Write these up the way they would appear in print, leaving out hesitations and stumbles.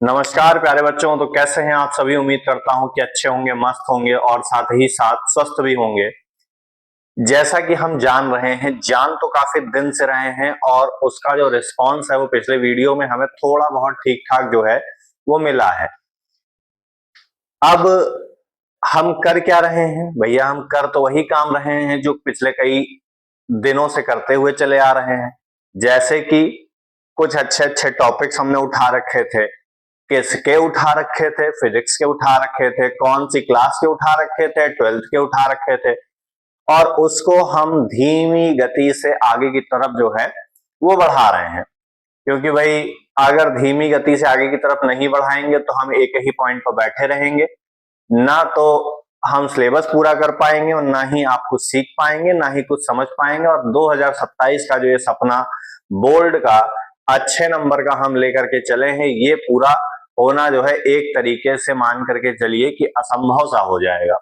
नमस्कार प्यारे बच्चों। तो कैसे हैं आप सभी? उम्मीद करता हूं कि अच्छे होंगे, मस्त होंगे और साथ ही साथ स्वस्थ भी होंगे। जैसा कि हम जान रहे हैं, जान तो काफी दिन से रहे हैं और उसका जो रिस्पांस है वो पिछले वीडियो में हमें थोड़ा बहुत ठीक ठाक जो है वो मिला है। अब हम कर क्या रहे हैं भैया? हम कर तो वही काम रहे हैं जो पिछले कई दिनों से करते हुए चले आ रहे हैं। जैसे कि कुछ अच्छे अच्छे टॉपिक्स हमने उठा रखे थे। किसके उठा रखे थे? फिजिक्स के उठा रखे थे। कौन सी क्लास के उठा रखे थे? 12th के उठा रखे थे। और उसको हम धीमी गति से आगे की तरफ जो है वो बढ़ा रहे हैं, क्योंकि भाई अगर धीमी गति से आगे की तरफ नहीं बढ़ाएंगे तो हम एक ही पॉइंट पर बैठे रहेंगे। ना तो हम सिलेबस पूरा कर पाएंगे और ना ही आप कुछ सीख पाएंगे, ना ही कुछ समझ पाएंगे। और 2027 का जो ये सपना बोर्ड का अच्छे नंबर का हम लेकर के चले हैं, ये पूरा होना जो है एक तरीके से मान करके चलिए कि असंभव सा हो जाएगा।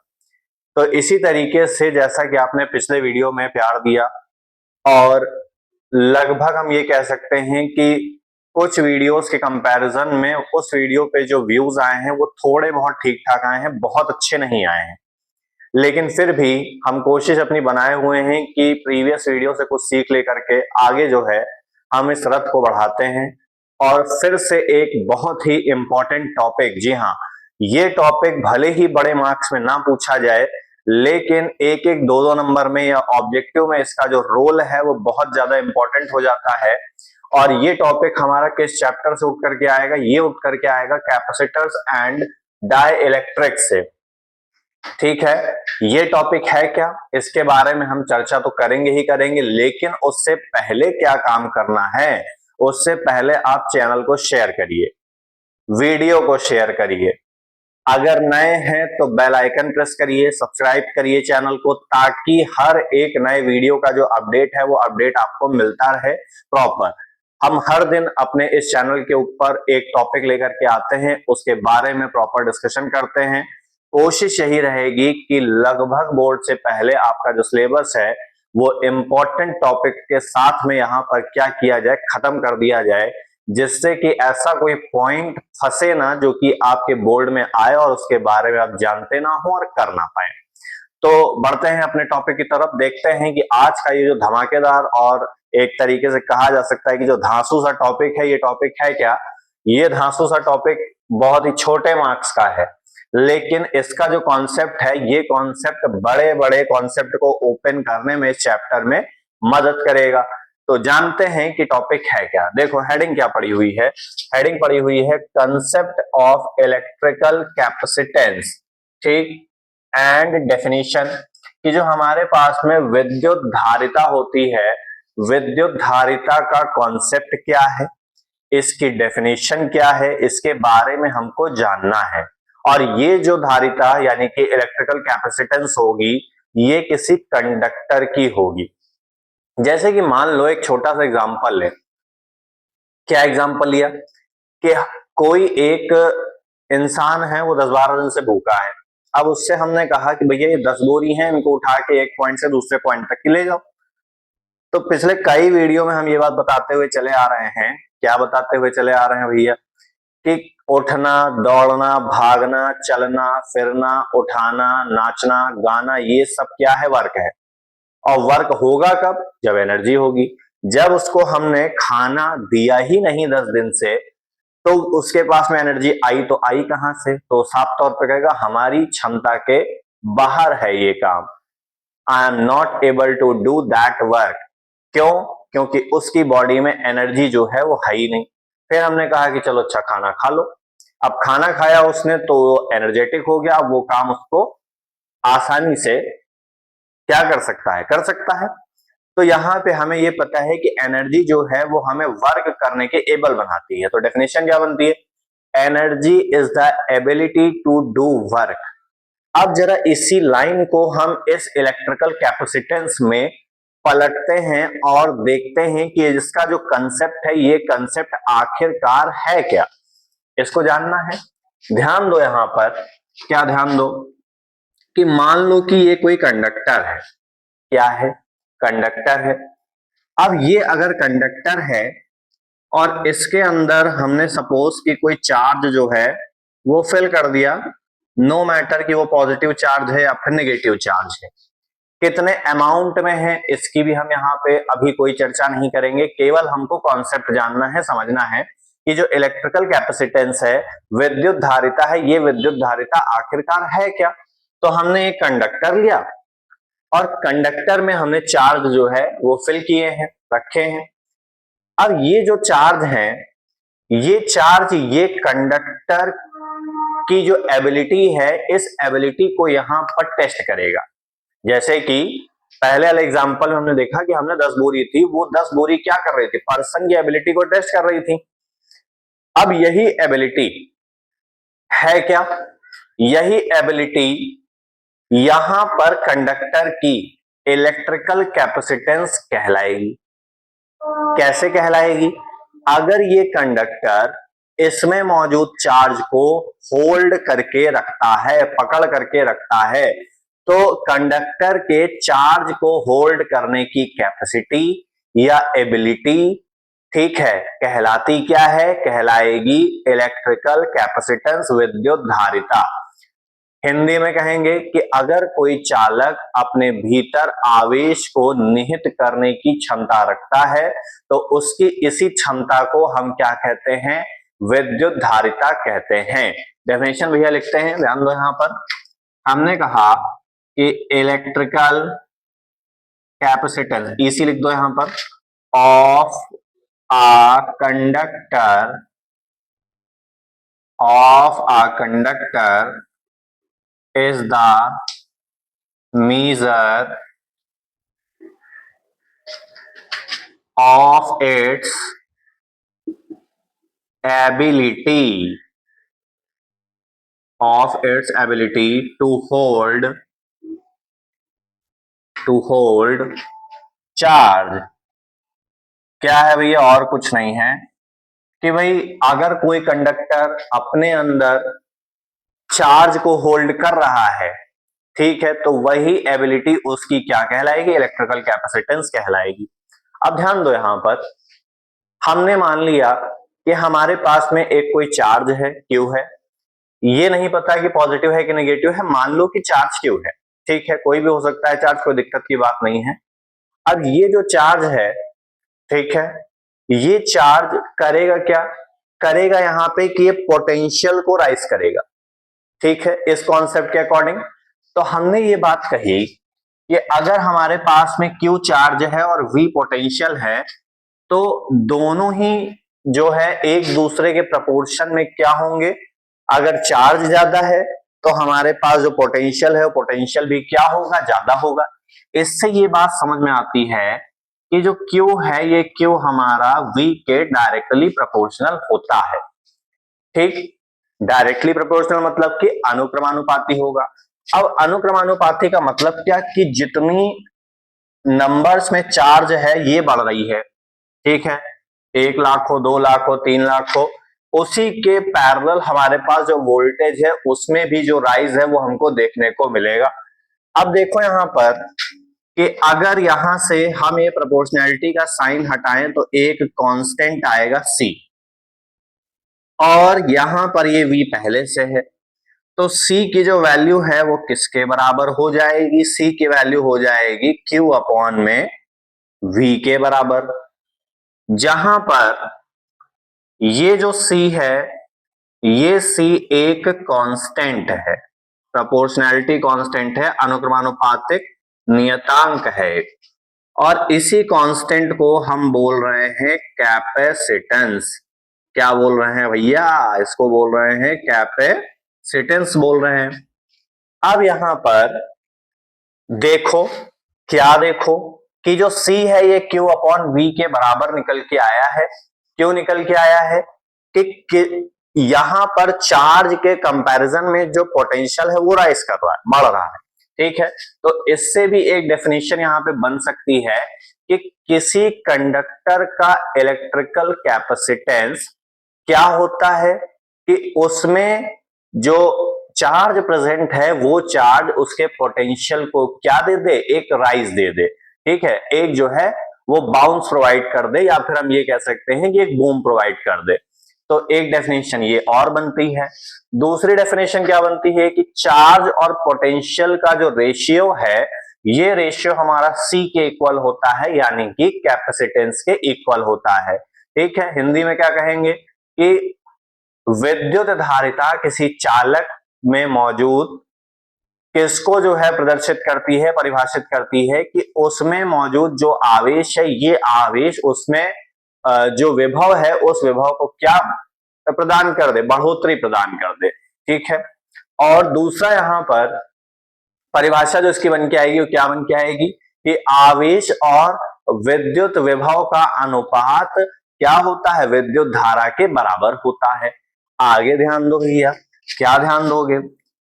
तो इसी तरीके से जैसा कि आपने पिछले वीडियो में प्यार दिया और लगभग हम ये कह सकते हैं कि कुछ वीडियोस के कंपैरिजन में उस वीडियो पे जो व्यूज आए हैं वो थोड़े बहुत ठीक ठाक आए हैं, बहुत अच्छे नहीं आए हैं। लेकिन फिर भी हम कोशिश अपनी बनाए हुए हैं कि प्रीवियस वीडियो से कुछ सीख लेकर के आगे जो है हम इस रथ को बढ़ाते हैं। और फिर से एक बहुत ही इंपॉर्टेंट टॉपिक, जी हाँ, ये टॉपिक भले ही बड़े मार्क्स में ना पूछा जाए, लेकिन एक एक दो दो नंबर में या ऑब्जेक्टिव में इसका जो रोल है वो बहुत ज्यादा इंपॉर्टेंट हो जाता है। और ये टॉपिक हमारा किस चैप्टर से उठ करके आएगा? ये उठ करके आएगा कैपेसिटर्स एंड डाई इलेक्ट्रिक्स से। ठीक है, ये टॉपिक है क्या, इसके बारे में हम चर्चा तो करेंगे ही करेंगे, लेकिन उससे पहले क्या काम करना है? उससे पहले आप चैनल को शेयर करिए, वीडियो को शेयर करिए। अगर नए हैं तो बेल आइकन प्रेस करिए, सब्सक्राइब करिए चैनल को, ताकि हर एक नए वीडियो का जो अपडेट है वो अपडेट आपको मिलता रहे प्रॉपर। हम हर दिन अपने इस चैनल के ऊपर एक टॉपिक लेकर के आते हैं, उसके बारे में प्रॉपर डिस्कशन करते हैं। कोशिश यही रहेगी कि लगभग बोर्ड से पहले आपका जो सिलेबस है वो इंपॉर्टेंट टॉपिक के साथ में यहाँ पर क्या किया जाए, खत्म कर दिया जाए, जिससे कि ऐसा कोई पॉइंट फंसे ना जो कि आपके बोर्ड में आए और उसके बारे में आप जानते ना हो और कर ना पाए। तो बढ़ते हैं अपने टॉपिक की तरफ, देखते हैं कि आज का ये जो धमाकेदार और एक तरीके से कहा जा सकता है कि जो धांसू सा टॉपिक है, ये टॉपिक है क्या? ये धांसू सा टॉपिक बहुत ही छोटे मार्क्स का है, लेकिन इसका जो कॉन्सेप्ट है, ये कॉन्सेप्ट बड़े बड़े कॉन्सेप्ट को ओपन करने में इस चैप्टर में मदद करेगा। तो जानते हैं कि टॉपिक है क्या। देखो हेडिंग क्या पड़ी हुई है। हेडिंग पड़ी हुई है कंसेप्ट ऑफ इलेक्ट्रिकल कैपेसिटेंस, ठीक, एंड डेफिनेशन। कि जो हमारे पास में विद्युत धारिता होती है, विद्युत धारिता का कॉन्सेप्ट क्या है, इसकी डेफिनेशन क्या है, इसके बारे में हमको जानना है। और ये जो धारिता यानी कि इलेक्ट्रिकल कैपेसिटेंस होगी, ये किसी कंडक्टर की होगी। जैसे कि मान लो एक छोटा सा एग्जांपल ले। क्या एग्जांपल लिया कि कोई एक इंसान है, वो 10-12 दिन से भूखा है। अब उससे हमने कहा कि भैया ये 10 बोरी हैं, इनको उठा के एक पॉइंट से दूसरे पॉइंट तक की ले जाओ। तो पिछले कई वीडियो में हम ये बात बताते हुए चले आ रहे हैं, क्या बताते हुए चले आ रहे हैं भैया? कि उठना, दौड़ना, भागना, चलना, फिरना, उठाना, नाचना, गाना, ये सब क्या है? वर्क है। और वर्क होगा कब? जब एनर्जी होगी। जब उसको हमने खाना दिया ही नहीं 10 दिन से, तो उसके पास में एनर्जी आई तो आई कहां से? तो साफ तौर पर कहेगा हमारी क्षमता के बाहर है ये काम। I am not able to do that work. क्यों? क्योंकि उसकी बॉडी में एनर्जी जो है वो है ही नहीं। फिर हमने कहा कि चलो अच्छा खाना खा लो। अब खाना खाया उसने तो एनर्जेटिक हो गया, अब वो काम उसको आसानी से क्या कर सकता है? कर सकता है। तो यहाँ पे हमें ये पता है कि एनर्जी जो है वो हमें वर्क करने के एबल बनाती है। तो डेफिनेशन क्या बनती है? Energy is the ability to do work. अब जरा इसी लाइन को हम इस इलेक्ट्रिकल कैपेसिटेंस में पलटते हैं और देखते हैं कि इसका जो कंसेप्ट है, ये कंसेप्ट आखिरकार है क्या, इसको जानना है। ध्यान दो यहां पर, क्या ध्यान दो कि मान लो कि ये कोई कंडक्टर है। क्या है? कंडक्टर है। अब ये अगर कंडक्टर है और इसके अंदर हमने सपोज कि कोई चार्ज जो है वो फिल कर दिया, नो मैटर कि वो पॉजिटिव चार्ज है या फिर नेगेटिव चार्ज है। कितने अमाउंट में है इसकी भी हम यहाँ पे अभी कोई चर्चा नहीं करेंगे, केवल हमको कॉन्सेप्ट जानना है, समझना है कि जो इलेक्ट्रिकल कैपेसिटेंस है, विद्युत धारिता है, ये विद्युत धारिता आखिरकार है क्या। तो हमने एक कंडक्टर लिया और कंडक्टर में हमने चार्ज जो है वो फिल किए हैं, रखे हैं। अब ये जो चार्ज है, ये चार्ज ये कंडक्टर की जो एबिलिटी है, इस एबिलिटी को यहां पर टेस्ट करेगा। जैसे कि पहले वाले एग्जांपल में हमने देखा कि हमने 10 बोरी थी, वो 10 बोरी क्या कर रही थी, पर्सन की एबिलिटी को टेस्ट कर रही थी। अब यही एबिलिटी है क्या, यही एबिलिटी यहां पर कंडक्टर की इलेक्ट्रिकल कैपेसिटेंस कहलाएगी। कैसे कहलाएगी, अगर ये कंडक्टर इसमें मौजूद चार्ज को होल्ड करके रखता है, पकड़ करके रखता है, तो कंडक्टर के चार्ज को होल्ड करने की कैपेसिटी या एबिलिटी, ठीक है, कहलाती क्या है, कहलाएगी इलेक्ट्रिकल कैपेसिटेंस, विद्युत धारिता। हिंदी में कहेंगे कि अगर कोई चालक अपने भीतर आवेश को निहित करने की क्षमता रखता है तो उसकी इसी क्षमता को हम क्या कहते हैं, विद्युत धारिता कहते हैं। डेफिनेशन भैया लिखते हैं, ध्यान दो यहां पर। हमने कहा कि इलेक्ट्रिकल कैपेसिटेंस, इसी लिख दो यहां पर, of a conductor is the measure of its ability to hold charge. क्या है भैया, और कुछ नहीं है कि भाई अगर कोई कंडक्टर अपने अंदर चार्ज को होल्ड कर रहा है, ठीक है, तो वही एबिलिटी उसकी क्या कहलाएगी, इलेक्ट्रिकल कैपेसिटेंस कहलाएगी। अब ध्यान दो यहां पर, हमने मान लिया कि हमारे पास में एक कोई चार्ज है, क्यू है, ये नहीं पता कि पॉजिटिव है कि नेगेटिव है, मान लो कि चार्ज क्यू है, ठीक है, कोई भी हो सकता है चार्ज, कोई दिक्कत की बात नहीं है। अब ये जो चार्ज है, ठीक है, ये चार्ज करेगा क्या, करेगा यहां पे कि ये पोटेंशियल को राइज करेगा, ठीक है, इस कॉन्सेप्ट के अकॉर्डिंग। तो हमने ये बात कही कि अगर हमारे पास में Q चार्ज है और V पोटेंशियल है, तो दोनों ही जो है एक दूसरे के प्रपोर्शन में क्या होंगे, अगर चार्ज ज्यादा है तो हमारे पास जो पोटेंशियल है वो पोटेंशियल भी क्या होगा, ज्यादा होगा। इससे ये बात समझ में आती है कि जो Q है, ये Q हमारा V के डायरेक्टली प्रोपोर्शनल होता है, ठीक, डायरेक्टली प्रोपोर्शनल मतलब कि अनुक्रमानुपाती होगा। अब अनुक्रमानुपाती का मतलब क्या, कि जितनी नंबर्स में चार्ज है ये बढ़ रही है, ठीक है, 1 लाख हो, 2 लाख हो, 3 लाख हो, उसी के पैरेलल हमारे पास जो वोल्टेज है उसमें भी जो राइज है वो हमको देखने को मिलेगा। अब देखो यहां पर कि अगर यहां से हम ये प्रोपोर्शनैलिटी का साइन हटाएं तो एक कांस्टेंट आएगा C, और यहां पर ये V पहले से है, तो C की जो वैल्यू है वो किसके बराबर हो जाएगी, C की वैल्यू हो जाएगी Q अपॉन में V के बराबर। जहां पर ये जो C है, ये C एक कांस्टेंट है, प्रोपोर्शनैलिटी कांस्टेंट है, अनुक्रमानुपातिक नियतांक है, और इसी कांस्टेंट को हम बोल रहे हैं कैपेसिटेंस। क्या बोल रहे हैं भैया, इसको बोल रहे हैं कैपेसिटेंस बोल रहे हैं। अब यहां पर देखो, क्या देखो कि जो C है ये Q अपॉन V के बराबर निकल के आया है। क्यों निकल के आया है कि यहां पर चार्ज के कंपैरिजन में जो पोटेंशियल है वो राइज कर रहा है, बढ़ रहा है, ठीक है। तो इससे भी एक डेफिनेशन यहां पे बन सकती है कि किसी कंडक्टर का इलेक्ट्रिकल कैपेसिटेंस क्या होता है कि उसमें जो चार्ज प्रेजेंट है वो चार्ज उसके पोटेंशियल को क्या दे दे, एक राइज दे दे, ठीक है, एक जो है वो बाउंस प्रोवाइड कर दे, या फिर हम ये कह सकते हैं कि एक बूम प्रोवाइड कर दे। तो एक डेफिनेशन ये और बनती है। दूसरी डेफिनेशन क्या बनती है कि चार्ज और पोटेंशियल का जो रेशियो है, ये रेशियो हमारा C के इक्वल होता है, यानी कि कैपेसिटेंस के इक्वल होता है। ठीक है, हिंदी में क्या कहेंगे कि विद्युत धारिता किसी चालक में मौजूद किसको जो है प्रदर्शित करती है, परिभाषित करती है कि उसमें मौजूद जो आवेश है, ये आवेश उसमें जो विभव है उस विभव को क्या प्रदान कर दे, बढ़ोतरी प्रदान कर दे। ठीक है, और दूसरा यहां पर परिभाषा जो इसकी बन के आएगी वो क्या बन के आएगी कि आवेश और विद्युत विभव का अनुपात क्या होता है, विद्युत धारा के बराबर होता है। आगे ध्यान दो भैया, क्या ध्यान दोगे,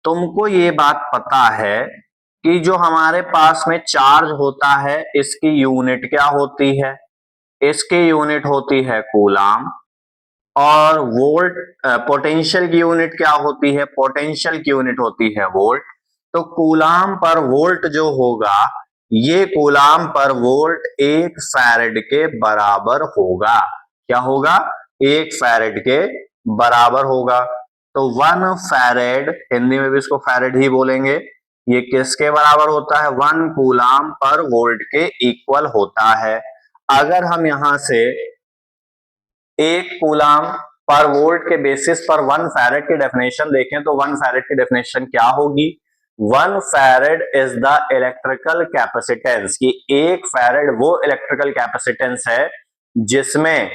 तुमको ये बात पता है कि जो हमारे पास में चार्ज होता है इसकी यूनिट क्या होती है, इसकी यूनिट होती है कूलाम, और वोल्ट पोटेंशियल की यूनिट क्या होती है, पोटेंशियल की यूनिट होती है वोल्ट। तो कूलाम पर वोल्ट जो होगा, ये कूलाम पर वोल्ट 1 फैरेड के बराबर होगा। क्या होगा, 1 फैरेड के बराबर होगा। तो 1 फैरेड, हिंदी में भी इसको फैरेड ही बोलेंगे, ये किसके बराबर होता है, 1 कूलाम पर वोल्ट के इक्वल होता है। अगर हम यहां से 1 कूलाम पर वोल्ट के बेसिस पर 1 फैरेड की डेफिनेशन देखें तो 1 फैरेड की डेफिनेशन क्या होगी, 1 farad is the electrical capacitance, कि 1 फैरेड वो इलेक्ट्रिकल कैपेसिटेंस है जिसमें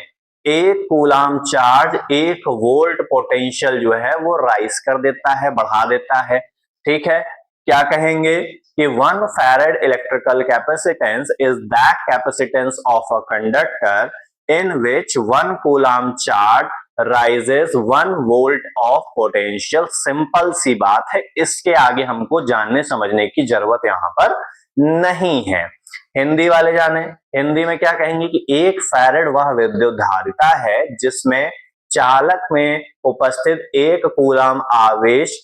1 कूलाम चार्ज 1 वोल्ट पोटेंशियल जो है वो राइज कर देता है, बढ़ा देता है। ठीक है, क्या कहेंगे कि 1 farad electrical capacitance is that capacitance of a conductor in which 1 coulomb charge rises 1 volt of potential। Simple सी बात है, इसके आगे हमको जानने समझने की जरूरत यहां पर नहीं है। हिंदी वाले जाने, हिंदी में क्या कहेंगे कि 1 फैरेड वह विद्युत धारिता है जिसमें चालक में उपस्थित 1 कूलम आवेश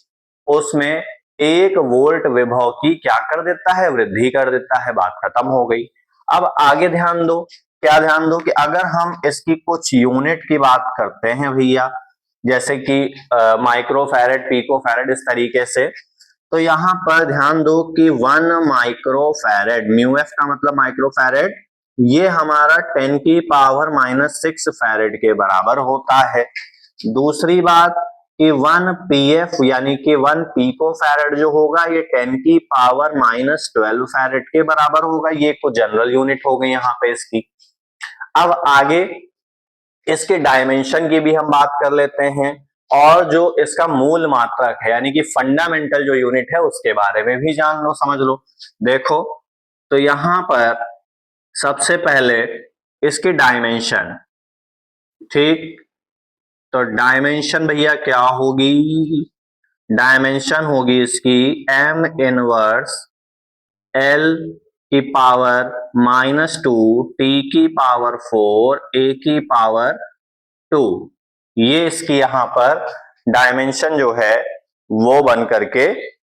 उसमें 1 वोल्ट विभव की क्या कर देता है, वृद्धि कर देता है। बात खत्म हो गई। अब आगे ध्यान दो, क्या ध्यान दो कि अगर हम इसकी कुछ यूनिट की बात करते हैं भैया, जैसे कि माइक्रो फैरेड, पिको फैरेड, इस तरीके से, तो यहां पर ध्यान दो कि 1 माइक्रो फैरेड, म्यू एफ का मतलब माइक्रो फैरेड, ये हमारा 10 की पावर -6 फैरेड के बराबर होता है। दूसरी बात कि 1 पीएफ यानी कि 1 पिको फैरेड जो होगा ये 10 की पावर -12 फैरेड के बराबर होगा। ये कुछ जनरल यूनिट हो गई यहाँ पे इसकी। अब आगे इसके डायमेंशन की भी हम बात कर लेते हैं, और जो इसका मूल मात्रक है यानी कि फंडामेंटल जो यूनिट है उसके बारे में भी जान लो, समझ लो। देखो तो यहां पर सबसे पहले इसकी डायमेंशन, ठीक, तो डायमेंशन भैया क्या होगी, डायमेंशन होगी इसकी m इनवर्स l की पावर -2 t की पावर 4 a की पावर 2। ये इसकी यहां पर डायमेंशन जो है वो बन करके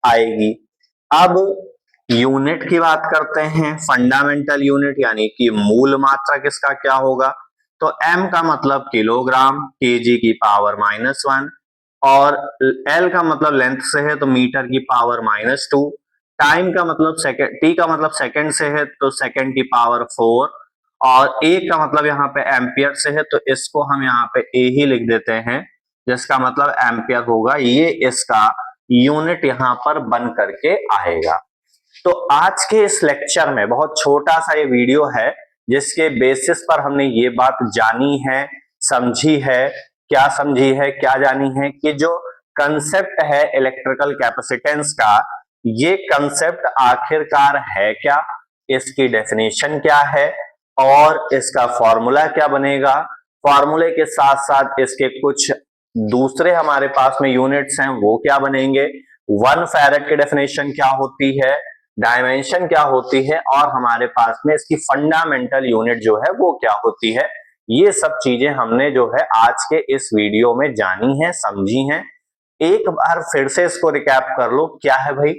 आएगी। अब यूनिट की बात करते हैं, फंडामेंटल यूनिट यानी कि मूल मात्रक इसका क्या होगा, तो m का मतलब किलोग्राम, kg की पावर -1, और l का मतलब लेंथ से है तो मीटर की पावर -2, टाइम का मतलब सेकंड, t का मतलब सेकंड से है तो सेकंड की पावर 4, और a का मतलब यहाँ पे एम्पियर से है तो इसको हम यहाँ पे a ही लिख देते हैं, जिसका मतलब एम्पियर होगा। ये इसका यूनिट यहाँ पर बन करके आएगा। तो आज के इस लेक्चर में बहुत छोटा सा ये वीडियो है जिसके बेसिस पर हमने ये बात जानी है, समझी है, क्या समझी है, क्या जानी है कि जो कंसेप्ट है इलेक्ट्रिकल कैपेसिटेंस का, ये कंसेप्ट आखिरकार है क्या, इसकी डेफिनेशन क्या है, और इसका फॉर्मूला क्या बनेगा। फॉर्मूले के साथ साथ इसके कुछ दूसरे हमारे पास में यूनिट्स हैं, वो क्या बनेंगे, 1 फैरेड की डेफिनेशन क्या होती है, डायमेंशन क्या होती है, और हमारे पास में इसकी फंडामेंटल यूनिट जो है वो क्या होती है। ये सब चीजें हमने जो है आज के इस वीडियो में जानी है, समझी हैं। एक बार फिर से इसको रिकैप कर लो, क्या है भाई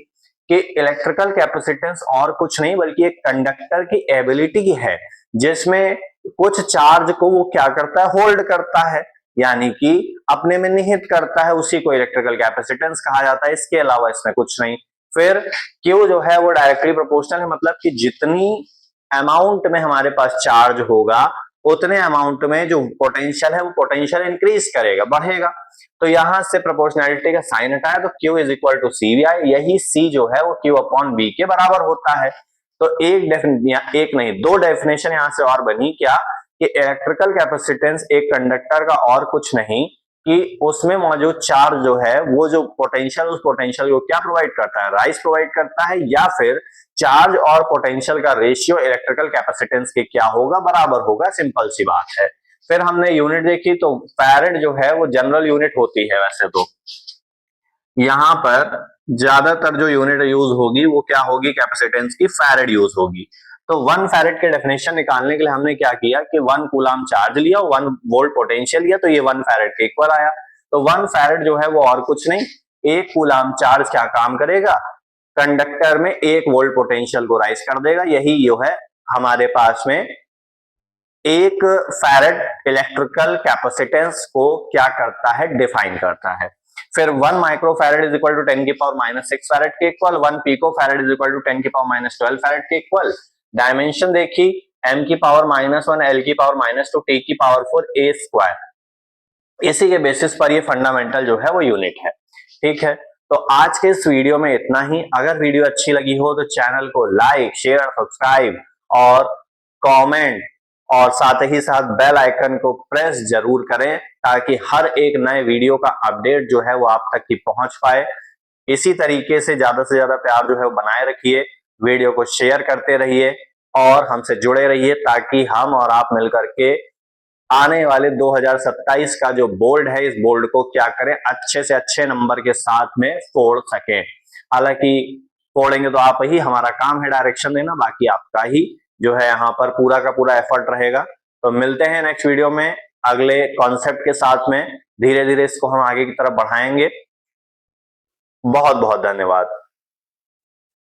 कि इलेक्ट्रिकल कैपेसिटेंस और कुछ नहीं बल्कि एक कंडक्टर की एबिलिटी है जिसमें कुछ चार्ज को वो क्या करता है, होल्ड करता है, यानी कि अपने में निहित करता है, उसी को इलेक्ट्रिकल कैपेसिटेंस कहा जाता है। इसके अलावा इसमें कुछ नहीं। फिर Q जो है वो डायरेक्टली प्रोपोर्शनल है, मतलब कि जितनी अमाउंट में हमारे पास चार्ज होगा उतने अमाउंट में जो पोटेंशियल है वो पोटेंशियल इंक्रीज करेगा, बढ़ेगा। तो यहां से प्रोपोर्शनैलिटी का साइन हटाया तो Q is equal to C V I, यही C जो है वो Q अपॉन V के बराबर होता है। तो एक नहीं दो डेफिनेशन यहां से और बनी क्या, कि इलेक्ट्रिकल कैपेसिटेंस एक कंडक्टर का और कुछ नहीं कि उसमें मौजूद चार्ज जो है वो जो पोटेंशियल, उस पोटेंशियल को क्या प्रोवाइड करता है, राइज प्रोवाइड करता है, या फिर चार्ज और पोटेंशियल का रेशियो इलेक्ट्रिकल कैपेसिटेंस के क्या होगा, बराबर होगा। सिंपल सी बात है। फिर हमने यूनिट देखी तो फैरेड जो है वो जनरल यूनिट होती है। वैसे तो यहां पर ज्यादातर जो यूनिट यूज होगी वो क्या होगी, कैपेसिटेंस की फैरेड यूज होगी। तो 1 फैरेड के डेफिनेशन निकालने के लिए हमने क्या किया कि 1 कूलम चार्ज लिया, 1 वोल्ट पोटेंशियल लिया, तो ये 1 फैरेड के इक्वल आया। तो 1 फैरेड जो है वो और कुछ नहीं, 1 कूलम चार्ज क्या काम करेगा, कंडक्टर में 1 वोल्ट पोटेंशियल को राइज कर देगा। यही जो है हमारे पास में 1 फैरेड इलेक्ट्रिकल कैपेसिटेंस को क्या करता है, डिफाइन करता है। फिर 1 micro farad is equal to 10 की पावर -6 फैरेड के equal, 1 pico farad is equal to 10 की पावर -12 फैरेड के इक्वल। डायमेंशन देखी, m की पावर -1, l की पावर -2, t की पावर 4, a स्क्वायर। इसी के बेसिस पर ये फंडामेंटल जो है वो यूनिट है। ठीक है, तो आज के इस वीडियो में इतना ही। अगर वीडियो अच्छी लगी हो तो चैनल को लाइक, शेयर, सब्सक्राइब और कमेंट और साथ ही साथ बेल आइकन को प्रेस जरूर करें, ताकि हर एक नए वीडियो का अपडेट जो है वो आप तक की पहुंच पाए। इसी तरीके से ज्यादा प्यार जो है वो बनाए रखिए, वीडियो को शेयर करते रहिए और हमसे जुड़े रहिए, ताकि हम और आप मिलकर के आने वाले 2027 का जो बोर्ड है, इस बोर्ड को क्या करें, अच्छे से अच्छे नंबर के साथ में फोड़ सकें। हालांकि फोड़ेंगे तो आप ही, हमारा काम है डायरेक्शन देना, बाकी आपका ही जो है यहाँ पर पूरा का पूरा एफर्ट रहेगा। तो मिलते हैं नेक्स्ट वीडियो में अगले कॉन्सेप्ट के साथ में। धीरे धीरे इसको हम आगे की तरफ बढ़ाएंगे। बहुत बहुत धन्यवाद।